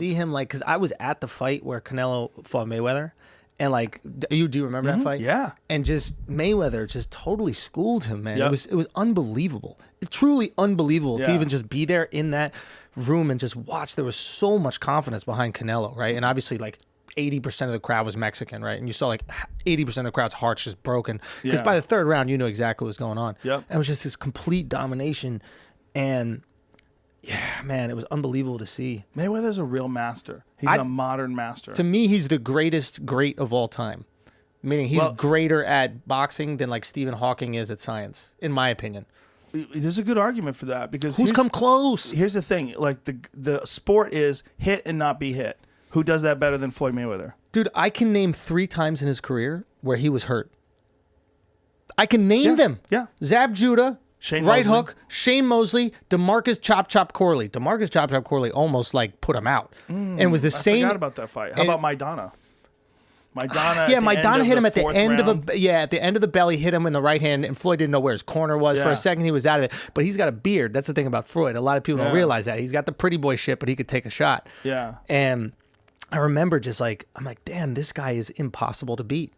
see him like, because I was at the fight where Canelo fought Mayweather, and like, do you remember that fight? Yeah. And just Mayweather just totally schooled him, man. Yep. It was unbelievable, truly unbelievable to Yeah. even just be there in that room and just watch. There was so much confidence behind Canelo, right? And obviously, like 80% of the crowd was Mexican, right? And you saw like 80% of the crowd's hearts just broken because Yeah. by the third round, you know exactly what was going on. Yep. And it was just this complete domination, and yeah, man, it was unbelievable to see. Mayweather's a real master. He's a modern master. To me, he's the greatest great of all time. Meaning he's greater at boxing than like Stephen Hawking is at science, in my opinion. There's a good argument for that because Who's come close? Here's the thing: like the sport is hit and not be hit. Who does that better than Floyd Mayweather? Dude, I can name 3 times in his career where he was hurt. I can name them. Yeah. Zab Judah, Shane right Mosley. hook, Shane Mosley, DeMarcus Chop Chop Corley. DeMarcus Chop Chop Corley almost like put him out. And was the I same. forgot about that fight. How about Maidana? Maidana. Yeah, Maidana hit him at the end round. of at the end of the belly, hit him in the right hand, and Floyd didn't know where his corner was. For Yeah. a second, he was out of it. But he's got a beard. That's the thing about Floyd. A lot of people don't realize that. He's got the pretty boy shit, but he could take a shot. Yeah. And I remember just like, I'm like, damn, this guy is impossible to beat.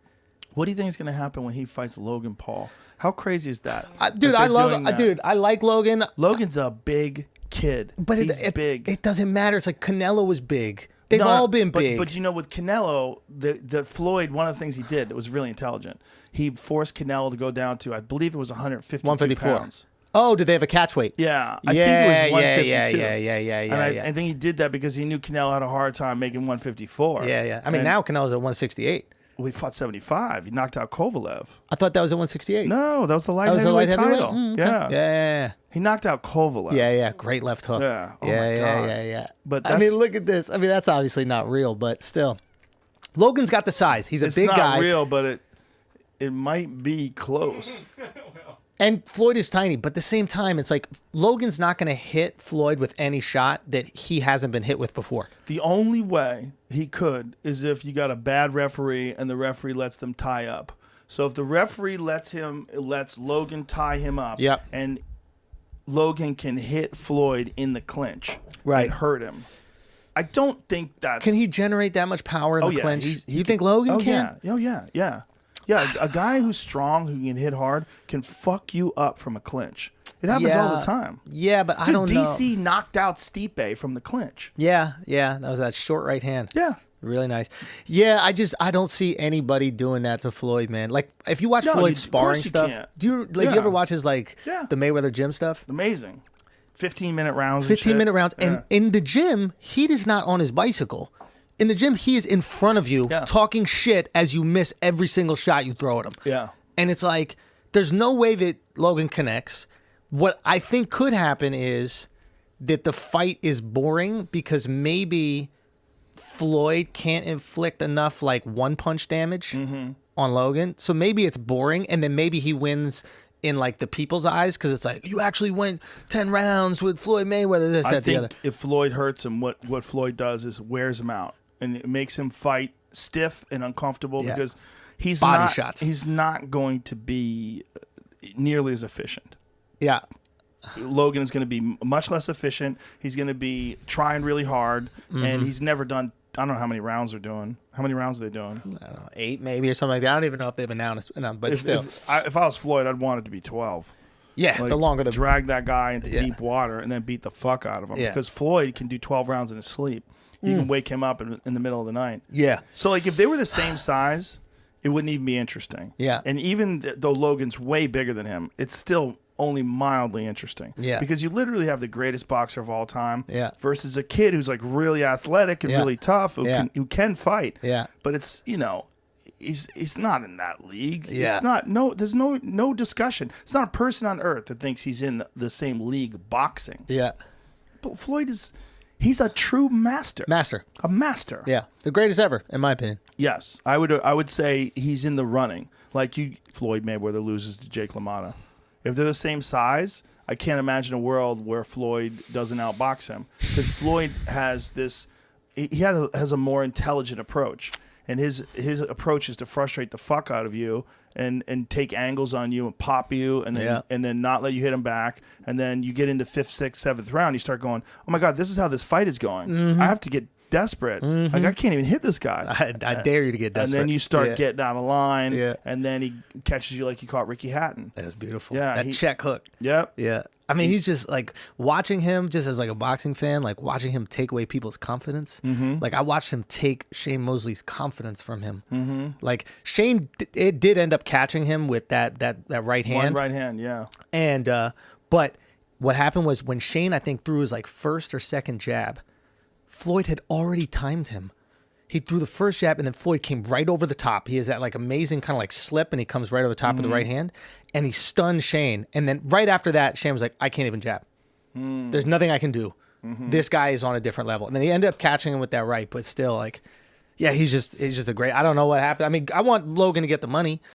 What do you think is going to happen when he fights Logan Paul? How crazy is that? Dude, I love, dude, I like Logan. Logan's a big kid, But he's big. It doesn't matter. It's like Canelo was big. They've all been big. But you know, with Canelo, the Floyd, one of the things he did that was really intelligent, he forced Canelo to go down to, I believe it was 152 pounds. Oh, did they have a catch weight? Yeah, I think it was 152. Yeah. I think he did that because he knew Canelo had a hard time making 154. Yeah. I mean, now Canelo's at 168. We fought 75. He knocked out Kovalev. I thought that was at 168. No, that was the light That was heavyweight the light heavyweight? title. Okay. Yeah. He knocked out Kovalev. Yeah. Great left hook. Yeah. Oh my God. Yeah. But I mean, look at this. I mean, that's obviously not real, but still. Logan's got the size. He's a big guy. It's not real, but it might be close. And Floyd is tiny, but at the same time, it's like Logan's not going to hit Floyd with any shot that he hasn't been hit with before. The only way he could is if you got a bad referee and the referee lets them tie up. So if the referee lets Logan tie him up, and Logan can hit Floyd in the clinch and hurt him. I don't think that's... Can he generate that much power in the clinch? You think Logan can? Yeah. Yeah, a guy who's strong, who can hit hard, can fuck you up from a clinch. It happens all the time. Yeah, but I don't know. DC knocked out Stipe from the clinch. Yeah. That was that short right hand. Yeah. Really nice. Yeah, I don't see anybody doing that to Floyd, man. Like, if you watch Floyd's sparring stuff, you ever watch his, the Mayweather gym stuff? Amazing. 15-minute rounds. 15-minute rounds. And in the gym, he is not on his bicycle. In the gym, he is in front of you talking shit as you miss every single shot you throw at him. Yeah. And it's like, there's no way that Logan connects. What I think could happen is that the fight is boring because maybe Floyd can't inflict enough one-punch damage on Logan. So maybe it's boring, and then maybe he wins in the people's eyes because it's like, you actually went 10 rounds with Floyd Mayweather, this, that, the other. If Floyd hurts him, what Floyd does is wears him out. And it makes him fight stiff and uncomfortable because he's not going to be nearly as efficient. Yeah. Logan is going to be much less efficient. He's going to be trying really hard, and he's never done. I don't know how many rounds they're doing. How many rounds are they doing? I don't know, 8 maybe or something like that. I don't even know if they've announced, but still. If I was Floyd, I'd want it to be 12. Yeah, the longer the drag that guy into deep water and then beat the fuck out of him. Because Floyd can do 12 rounds in his sleep. You can wake him up in the middle of the night. Yeah. So if they were the same size, it wouldn't even be interesting. Yeah. And even though Logan's way bigger than him, it's still only mildly interesting. Yeah. Because you literally have the greatest boxer of all time. Yeah. Versus a kid who's really athletic and really tough, who can fight. Yeah. But it's he's not in that league. Yeah. It's not there's no discussion. It's not a person on earth that thinks he's in the same league boxing. Yeah. But Floyd he's a true master. A master. Yeah. The greatest ever, in my opinion. Yes. I would say he's in the running. Floyd Mayweather loses to Jake LaMotta. If they're the same size, I can't imagine a world where Floyd doesn't outbox him. Because Floyd has has a more intelligent approach. And his approach is to frustrate the fuck out of you and take angles on you and pop you and then not let you hit him back. And then you get into 5th, 6th, 7th round, you start going, oh my God, this is how this fight is going. I have to get desperate. Like, I can't even hit this guy. I dare you to get desperate. And then you start getting down the line, Yeah. and then he catches you like he caught Ricky Hatton. That's beautiful. Yeah, that check hook. Yep. Yeah. I mean, he's just like watching him, just as like a boxing fan, like watching him take away people's confidence. Like I watched him take Shane Mosley's confidence from him. Like Shane, it did end up catching him with that right hand. One right hand, yeah. And but what happened was when Shane, I think, threw his like first or second jab, Floyd had already timed him. He threw the first jab, and then Floyd came right over the top. He has that like amazing kind of like slip, and he comes right over the top of the right hand, and he stunned Shane. And then right after that, Shane was like, "I can't even jab. There's nothing I can do. This guy is on a different level." And then he ended up catching him with that right, but still, like, yeah, he's just a great. I don't know what happened. I mean, I want Logan to get the money.